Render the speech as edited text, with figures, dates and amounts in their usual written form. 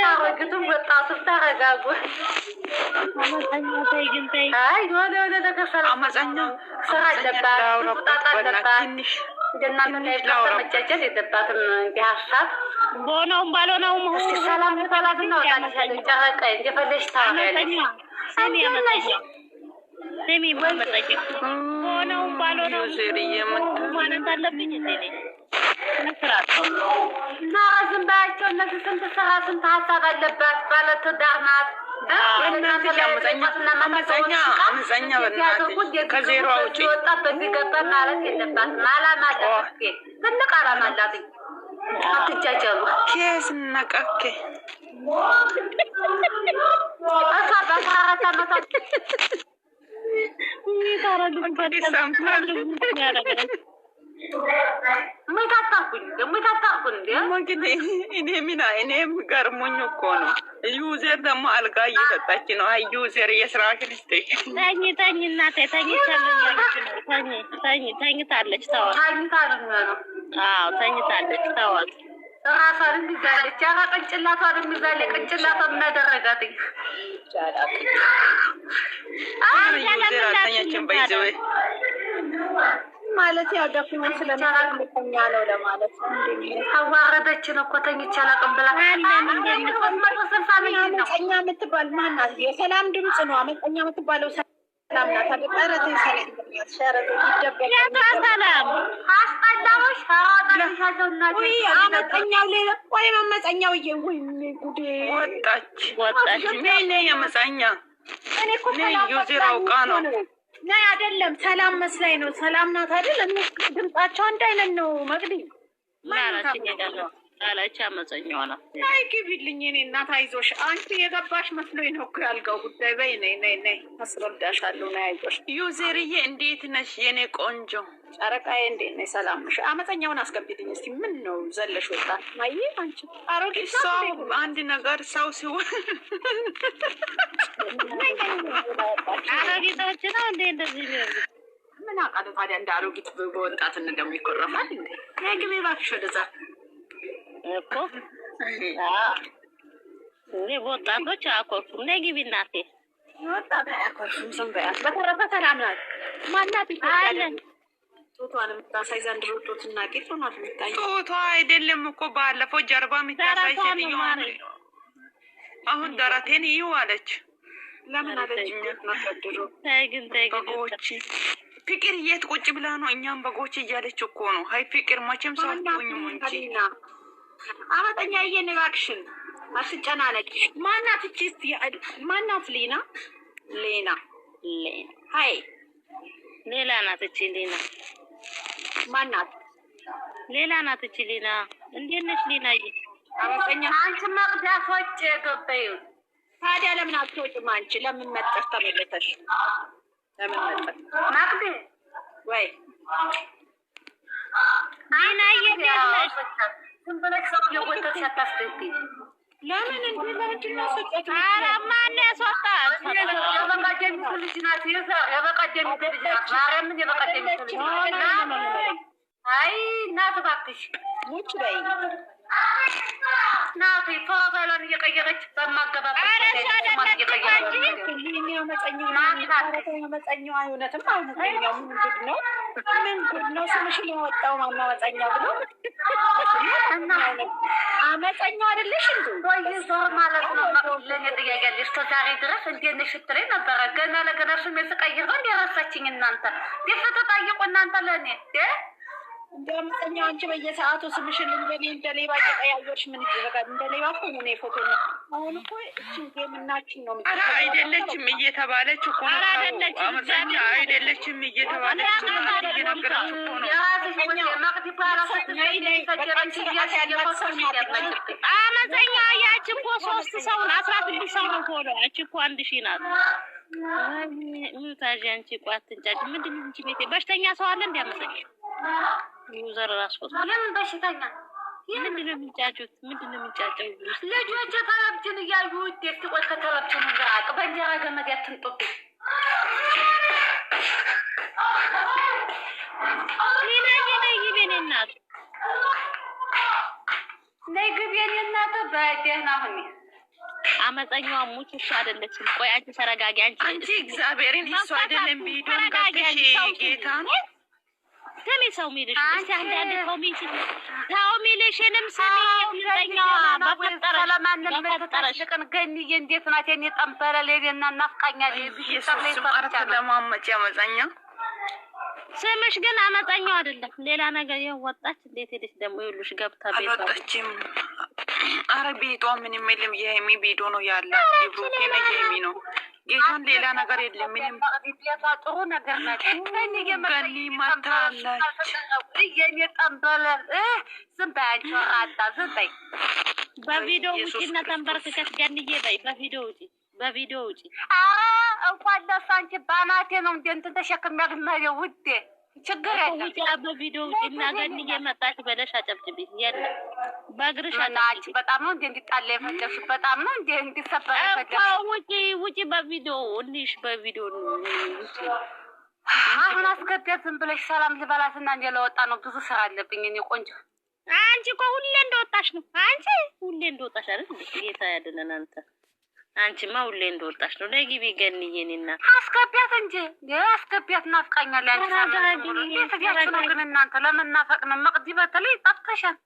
አረግቱም ወጣቱም ተረጋጉ። አይ ሆነ ነገር አመፀኛ ስራ አለባት ጣጣ አለባት። እንደናንተ መጃጀል የለባትም። እንዲህ ሀሳብ በሆነውም ባልሆነውም ሰላም ተባላት ነው ጨረቀ እንደፈለሽ ታረጋለች። ስሚ ማመጣኝ በሆነውም ባልሆነውም ማን እንዳለብኝ እንዴ መስራት እና ዝም ባያቸው እነዚህ ስንት ስራ ስንት ሀሳብ አለባት። ባለትዳር ናት። አመፀኛ በእናትህ ከዜሮ አውጪ ወጣ በዚህ ገባ ማለት የለባትም። አላማ አላት። ትልቅ አላማ አላት። አትጃጃሉ። ኬስ ነቀኬ እሷ በ14 ዓመቷ እኔም ገርሞኝ እኮ ነው። ዩዘር ደግሞ አልጋ እየሰጣች ነው። አይ ዩዘር የስራ ክልስቴ ተኝ እናቴ ተኝታለች። ተኝታለች። ተዋት። ራሷን ይዛለች። ያ ቅንጭላቷን ይዛለች። ቅንጭላቷን እናደረጋት ይቻላል። ዩዘር አልተኛችም በይዘው ማለት ያደፍኝ ስለማለኛ ነው ለማለት አዋረደችን እኮ ተኝቻ አላውቅም ብላ አመፀኛ የምትባል ማናት? የሰላም ድምፅ ነው። አመፀኛ የምትባለው ሰላም ናት። አደረተ ሸረተ ይደበቃል። ሰላም አስጠላዎች አመፀኛው ሌላ ወይ አመፀኛው ወይ ጉዴ ወጣች ምን ያመፀኛ እኔ እኮ ዩዘር አውቃ ነው ናይ አይደለም። ሰላም መስላይ ነው። ሰላም ናት አይደል? ድምጻቸው አንድ አይነት ነው። መቅዲ ማለች አመፀኛው ነው። አይ ግቢልኝ እኔ እናት አይዞሽ። አንቺ የገባሽ መስሎኝ ነው እኮ ያልጋው ጉዳይ። በይ ነይ አስረዳሻለሁ። ነይ አይዞሽ። ዩዘርዬ እንዴት ነሽ የኔ ቆንጆ? ጨረቃዬ እንዴት ነሽ? ሰላም ነሽ? አመፀኛውን አስገቢልኝ እስቲ። ምን ነው ዘለሽ ወጣ? ማይ አንቺ አሮጊት ሰው አንድ ነገር ሰው ሲሆን አሮጊቶች ነው እንዴ እንደዚህ ነው? ምን አውቃለሁ ታዲያ። እንደ አሮጊት በወጣት እንደም ይቆረፋል እንዴ? ነይ ግቢ እባክሽ ወደዛ እኮ እኔ ወጣቶች አኮርፉም። ነይ ግቢ እናቴ። ወጣት አኮርፉም። ዝም በያት። በተረፈ ሰላም ናት። ማናት ይታያለን? ጡቷን የምታሳይ ዘንድሮ ጡትና ቂጥ ነው የምታይ። ጡቷ አይደለም እኮ ባለፈው ጀርባ የምታሳይ ሴትዮ አሁን ደረቴን እዩ አለች። ለምን አለች? ማፈድሩ ታይግን በጎች ፍቅር የት ቁጭ ብላ ነው እኛም በጎች እያለች እኮ ነው። ሃይ ፍቅር መቼም ሳትሆኝ እንጂ አመፀኛ እየኔ እባክሽን አስጨናነቂ። ማናት እቺ? እስቲ ማናት? ሌና ሃይ ሌላ ናት እቺ ሌና። ማናት? ሌላ ናት እቺ ሌና። እንዴት ነሽ ሌናዬ? አመፀኛ አንቺ መቅዳፎች ገበዩ። ታዲያ ለምን አትወጪም አንቺ? ለምን መጣሽ ተመለሰሽ? ለምን መጣሽ ማቅዲ? ወይ ሌናዬ ነሽ? ዝም ብለሽ ሰው የወተሽ አታስደቂ። ለምን እንዴ ለምንድን ሰጨት? ኧረ ማን ያስወጣት? የበቀደም ልጅ ናት። የበቀደም ልጅ ናት። ማርያምን የበቀደም ልጅ ናት። አይ እናት እባክሽ ሙች በይ ናት። ፎቶዋን እየቀየረች በማገባበት አመፀኛው አይሆነትም። አመፀኛው ምን ጉድ ነው? ምን ጉድ ነው? ስምሽን ያወጣው ማነው አመፀኛው ብሎ? አመፀኛው አይደለሽ እንዴ? ወይ ዞር ማለት ነው። ለኔ ጥያቄ አለሽ። ዛሬ ድረስ እንዴት ነሽ ስትለኝ ነበረ። ገና ለገና ስሜ ስቀይር ነው እንዴ ረሳችኝ? እናንተ ደፍተ ጠይቁ እናንተ ለኔ እንደ አመፀኛው አንቺ በየሰዓቱ ስምሽን እንደ ሌባ እየቀያየርሽ ምን ይደረጋል? እንደ ሌባ እኮ ነው ፎቶ ነው። አሁን እኮ እቺ ጌምናችን ነው። አይደለችም እየተባለች እኮ ነው። አመፀኛ አይደለችም እየተባለች ነው። እየነገረች እኮ ነው። አመፀኛ ያቺ እኮ 3 ሰው 16 ሰው ነው ፎሎ። ያቺ እኮ 1000 ናት። ምን ታጂ አንቺ ቋትንጫጭ ምንድን ነው እንጂ ቤቴ በሽተኛ ሰው አለ እንዴ? አመፀኛ ዩዘር ራስ ፎቶ ለምን በሽተኛ? ምንድን ነው የሚጫጩት? ምንድን ነው የሚጫጨው? ልጆች ተለብጅን እያዩ ውጤት ቆይ ከተለብጅን ጋር በእንጀራ ገመድ ያትንጡት። ነይ ግቢ የኔ እናት በደ አሁን አመፀኛዋ ሙችሽ አይደለችም። ቆይ አንቺ ተረጋጊ። አንቺ እግዚአብሔርን እሱ አይደለም ቢዶን ከፍሽ ጌታ ነው ስሚ። ሰው ሚልሽ እስቲ አንዳንድ ሰው ሚልሽንም ስሚ። አመፀኛዋ በፈጠረሽ ቀን ገኒዬ እንዴት ናት? የኔ ጠንበለ ለኔና ናፍቃኛለች። ኢየሱስ ማርተ ለማመጭ አመፀኛ ስምሽ ግን አመፀኛው አይደለም ሌላ ነገር። ወጣች እንዴት ሄደች ደግሞ? ይሉሽ ገብታ ቤቷ አልወጣችም። አረ ቤቷ ምንም የለም። የሄሚ ቤዶ ነው ያለ። የብሩኬና የሄሚ ነው ጌታን ሌላ ነገር የለም። ምንም ቤቷ ጥሩ ነገር ናት። ገኒ ማታለች። የኔ ጠንበለ ዝም በይ አንቺ ወራዳ ዝም በይ። በቪዲዮ ውጪና ተንበርክከሽ ገኒዬ በይ። በቪዲዮ ውጪ በቪዲዮ ውጪ። አረ እንኳን ለእሱ አንቺ ባናቴ ነው እንደ እንትን ተሸክም ያግመሪው ውዴ ችግር የለም። ውጪ በቪዲዮ ውጪ እና ገኒዬ መጣች በለሽ አጨብጭቢ። የለም በእግርሽ አንቺ በጣም ነው እንደ እንዲጣላ የፈለግሽ በጣም ነው እንደ እንዲሰበር የፈለግሽ። ውጪ ውጪ በቪዲዮ እንዲሽ በቪዲዮ ውጪ። አሁን አስገቢያት ዝም ብለሽ ሰላም ልበላትና እንደ ለወጣ ነው ብዙ ስራ አለብኝ እኔ ቆንጆ። አንቺ እኮ ሁሌ እንደወጣሽ ነው። አንቺ ሁሌ እንደወጣሽ አይደል? ጌታ ያድነን አንተ። አንቺማ ሁሌ እንደወጣሽ ነው። ነይ ግቢ ገኒዬ እና አስገቢያት እንጂ አስገቢያት። ናፍቃኛለች። አንቺ ነው ግን እናንተ ለምን ናፈቅን? መቅዲ በተለይ ጠፍተሻል።